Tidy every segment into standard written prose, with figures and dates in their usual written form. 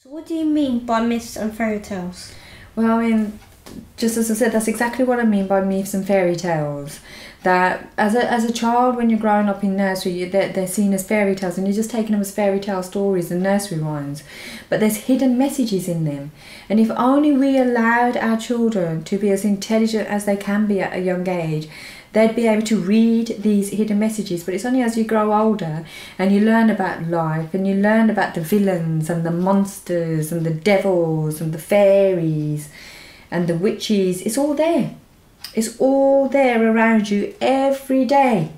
So what do you mean by myths and fairy tales? Well, I mean, just as I said, that's exactly what I mean by myths and fairy tales. That as a child, when you're growing up in nursery, they're seen as fairy tales, and you're just taking them as fairy tale stories and nursery rhymes. But there's hidden messages in them. And if only we allowed our children to be as intelligent as they can be at a young age, they'd be able to read these hidden messages. But it's only as you grow older and you learn about life and you learn about the villains and the monsters and the devils and the fairies and the witches, it's all there. It's all there around you every day.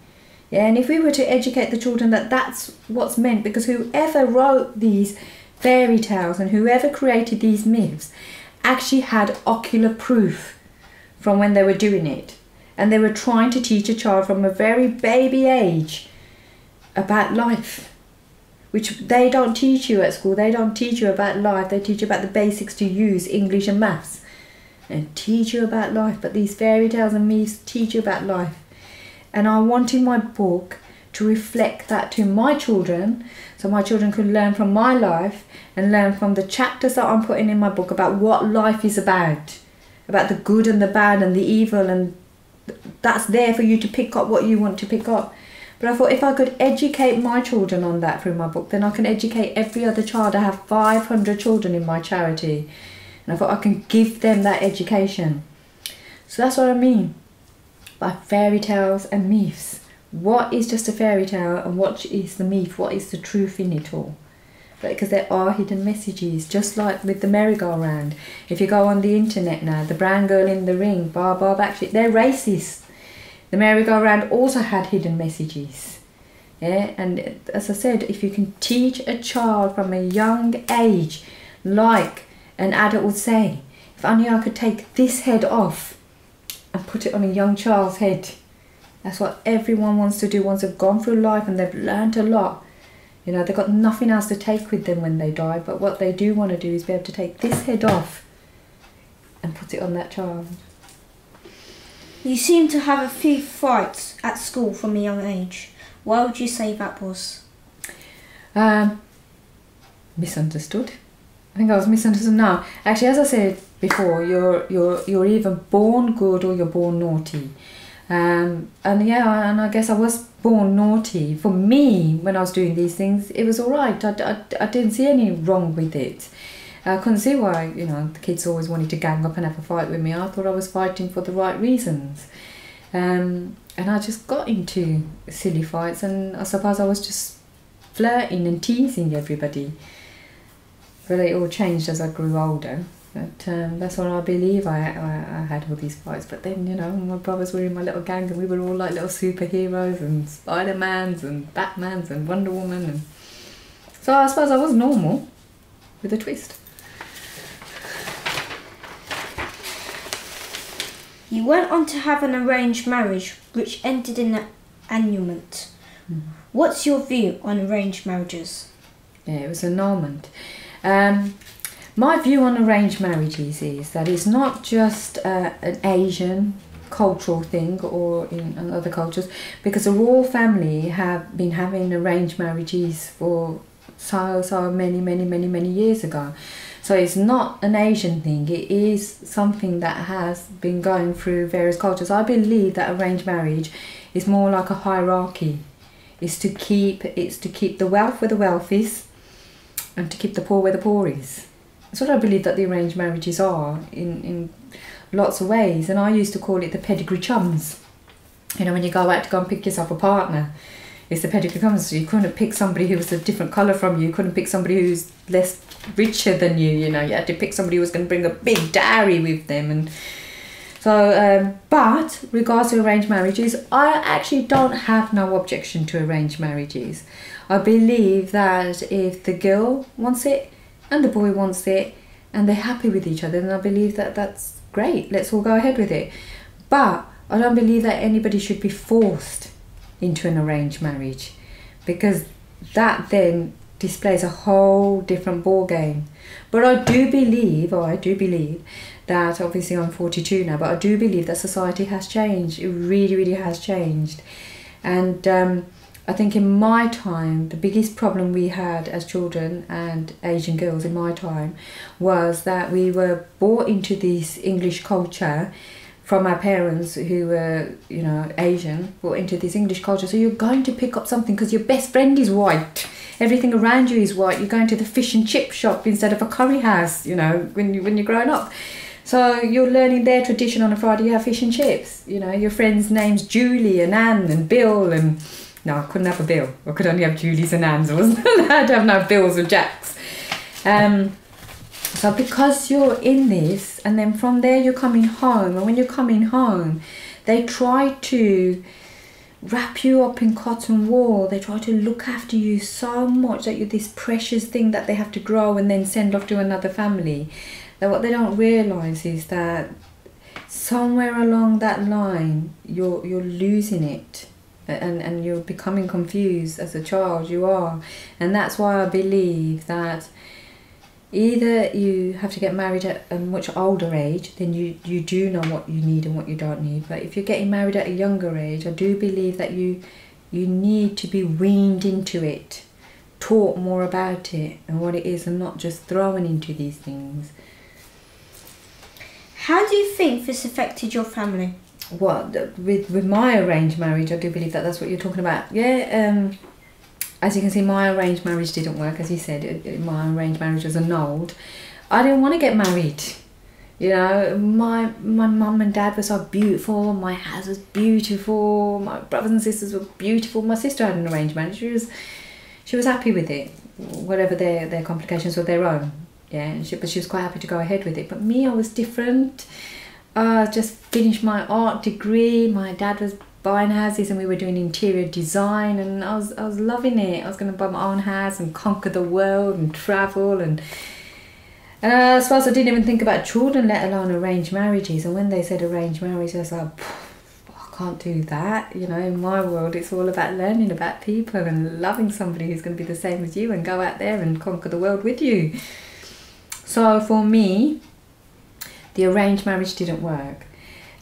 Yeah, and if we were to educate the children that that's what's meant, because whoever wrote these fairy tales and whoever created these myths actually had ocular proof from when they were doing it. And they were trying to teach a child from a very baby age about life, which they don't teach you at school. They don't teach you about life. They teach you about the basics to use English and maths and teach you about life. But these fairy tales and myths teach you about life. And I wanted my book to reflect that to my children, so my children could learn from my life and learn from the chapters that I'm putting in my book about what life is about the good and the bad and the evil, and that's there for you to pick up what you want to pick up. But I thought if I could educate my children on that through my book, then I can educate every other child. I have 500 children in my charity, and I thought I can give them that education. So that's what I mean by fairy tales and myths. What is just a fairy tale and what is the myth? What is the truth in it all? Because there are hidden messages, just like with the merry-go-round. If you go on the internet now, the brown girl in the ring, Bob, actually, they're racist. The merry-go-round also had hidden messages. Yeah, and as I said, if you can teach a child from a young age, like an adult would say, if only I could take this head off and put it on a young child's head. That's what everyone wants to do once they've gone through life and they've learned a lot. You know, they've got nothing else to take with them when they die, but what they do want to do is be able to take this head off and put it on that child. You seem to have a few fights at school from a young age. Why would you say that was? Misunderstood. I think I was misunderstood. No, actually, as I said before, you're either born good or you're born naughty. And I guess I was born naughty. For me, when I was doing these things, it was all right. I didn't see any wrong with it. I couldn't see why, the kids always wanted to gang up and have a fight with me. I thought I was fighting for the right reasons. And I just got into silly fights, and I suppose I was just flirting and teasing everybody. But it all changed as I grew older. But that's what I believe I had all these fights. But then, my brothers were in my little gang and we were all like little superheroes and Spider-Mans and Batmans and Wonder Woman. And so I suppose I was normal with a twist. You went on to have an arranged marriage which ended in an annulment. What's your view on arranged marriages? Yeah, it was an annulment. My view on arranged marriages is that it's not just an Asian cultural thing or in other cultures, because the royal family have been having arranged marriages for so many years ago. So it's not an Asian thing, it is something that has been going through various cultures. I believe that arranged marriage is more like a hierarchy. It's to keep the wealth where the wealth is and to keep the poor where the poor is. That's what I believe that the arranged marriages are in lots of ways. And I used to call it the pedigree chums. When you go out to go and pick yourself a partner, it's the pedigree chums. So you couldn't pick somebody who was a different colour from you. You couldn't pick somebody who's less richer than you. You had to pick somebody who was going to bring a big dowry with them. And so, but regards to arranged marriages, I actually don't have no objection to arranged marriages. I believe that if the girl wants it and the boy wants it and they're happy with each other, then I believe that that's great. Let's all go ahead with it. But I don't believe that anybody should be forced into an arranged marriage, because that then displays a whole different ball game. But I do believe that, obviously I'm 42 now, but I do believe that society has changed. It really has changed. And I think in my time, the biggest problem we had as children and Asian girls in my time was that we were brought into this English culture from our parents who were, you know, Asian, brought into this English culture. So you're going to pick up something because your best friend is white. Everything around you is white. You're going to the fish and chip shop instead of a curry house, you know, when you're growing up. So you're learning their tradition on a Friday, you have fish and chips. You know, your friends' names Julie and Anne and Bill and... No, I couldn't have a Bill. I could only have Julies and Anns. I wasn't allowed to have no Bills or Jacks. So because you're in this, and then from there you're coming home, and when you're coming home, they try to wrap you up in cotton wool. They try to look after you so much that you're this precious thing that they have to grow and then send off to another family. That what they don't realise is that somewhere along that line, you're losing it. And you're becoming confused as a child, you are. And that's why I believe that either you have to get married at a much older age, then you do know what you need and what you don't need. But if you're getting married at a younger age, I do believe that you need to be weaned into it, taught more about it and what it is, and not just thrown into these things. How do you think this affected your family? What, with my arranged marriage, I do believe that that's what you're talking about. Yeah, as you can see, my arranged marriage didn't work. As you said, my arranged marriage was annulled. I didn't want to get married. You know, my mum and dad were so beautiful. My house was beautiful. My brothers and sisters were beautiful. My sister had an arranged marriage. She was happy with it, whatever their complications were their own. Yeah, but she was quite happy to go ahead with it. But me, I was different. Just finished my art degree. My dad was buying houses and we were doing interior design, and I was loving it. I was going to buy my own house and conquer the world and travel, and I suppose I didn't even think about children, let alone arranged marriages. And when they said arranged marriage, I was like, I can't do that. You know, in my world it's all about learning about people and loving somebody who's going to be the same as you and go out there and conquer the world with you. So for me, the arranged marriage didn't work,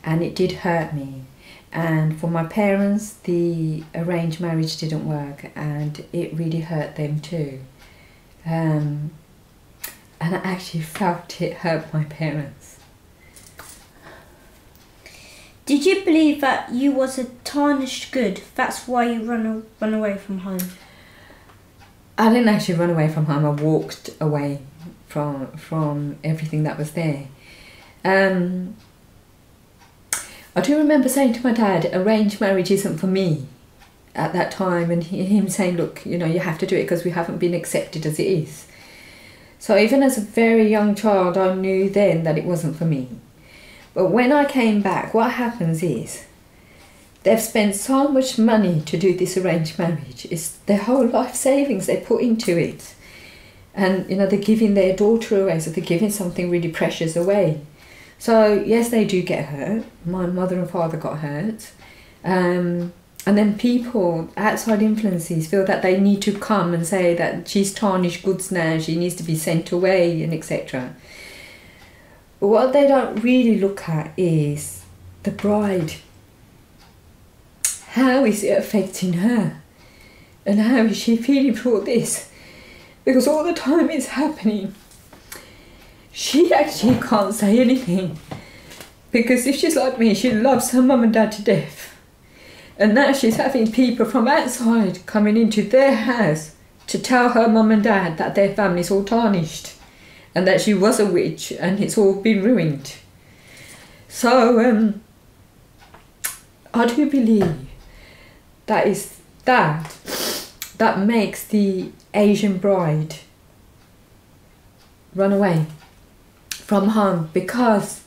and it did hurt me. And for my parents, the arranged marriage didn't work, and it really hurt them too. And I actually felt it hurt my parents. Did you believe that you was a tarnished good? That's why you run away from home? I didn't actually run away from home. I walked away from everything that was there. I do remember saying to my dad, arranged marriage isn't for me at that time, and him saying, look, you know, you have to do it because we haven't been accepted as it is. So even as a very young child, I knew then that it wasn't for me. But when I came back, what happens is they've spent so much money to do this arranged marriage. It's their whole life savings they put into it. And, you know, they're giving their daughter away, so they're giving something really precious away. So, yes, they do get hurt. My mother and father got hurt. And then people, outside influences, feel that they need to come and say that she's tarnished goods now, she needs to be sent away, and etc. But what they don't really look at is the bride. How is it affecting her? And how is she feeling for all this? Because all the time it's happening, she actually can't say anything, because if she's like me, she loves her mum and dad to death, and now she's having people from outside coming into their house to tell her mum and dad that their family's all tarnished and that she was a witch and it's all been ruined. So I do believe that makes the Asian bride run away from home, because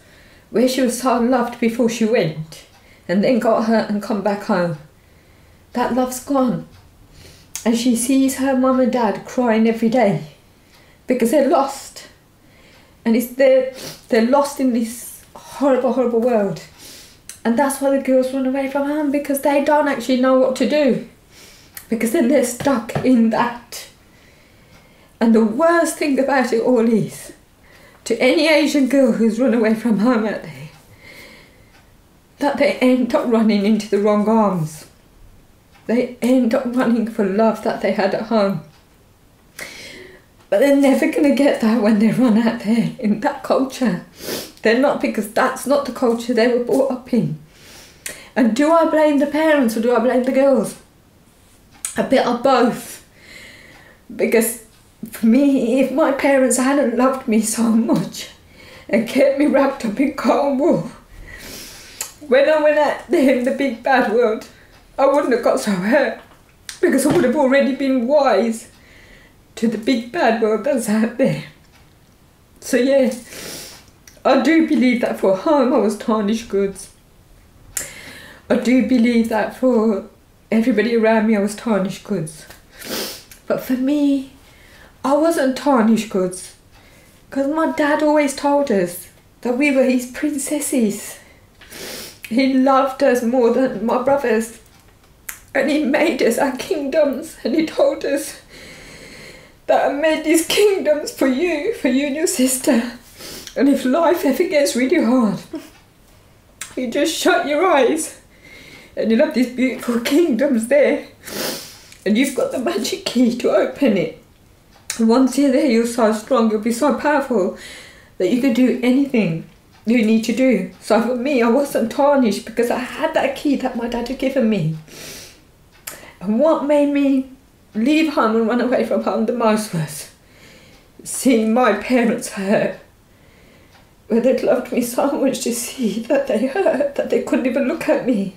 where she was so loved before she went and then got hurt and come back home, that love's gone, and she sees her mum and dad crying every day because they're lost, and they're lost in this horrible world. And that's why the girls run away from home, because they don't actually know what to do, because then they're stuck in that. And the worst thing about it all is, to any Asian girl who's run away from home out there, that they end up running into the wrong arms. they end up running for love that they had at home. But they're never going to get that when they run out there in that culture. They're not, because that's not the culture they were brought up in. And do I blame the parents or do I blame the girls? A bit of both. Because for me, if my parents hadn't loved me so much and kept me wrapped up in cotton wool, when I went out there in the big bad world, I wouldn't have got so hurt, because I would have already been wise to the big bad world that's out there. So yeah, I do believe that for home I was tarnished goods. I do believe that for everybody around me I was tarnished goods. But for me, I wasn't tarnished goods, because my dad always told us that we were his princesses. He loved us more than my brothers, and he made us our kingdoms, and he told us that I made these kingdoms for you and your sister, and if life ever gets really hard, you just shut your eyes and you'll have these beautiful kingdoms there, and you've got the magic key to open it. And once you're there, you're so strong, you'll be so powerful that you can do anything you need to do. So for me, I wasn't tarnished because I had that key that my dad had given me. And what made me leave home and run away from home the most was seeing my parents hurt, where they'd loved me so much, to see that they hurt, that they couldn't even look at me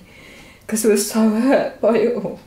because they were so hurt by it all.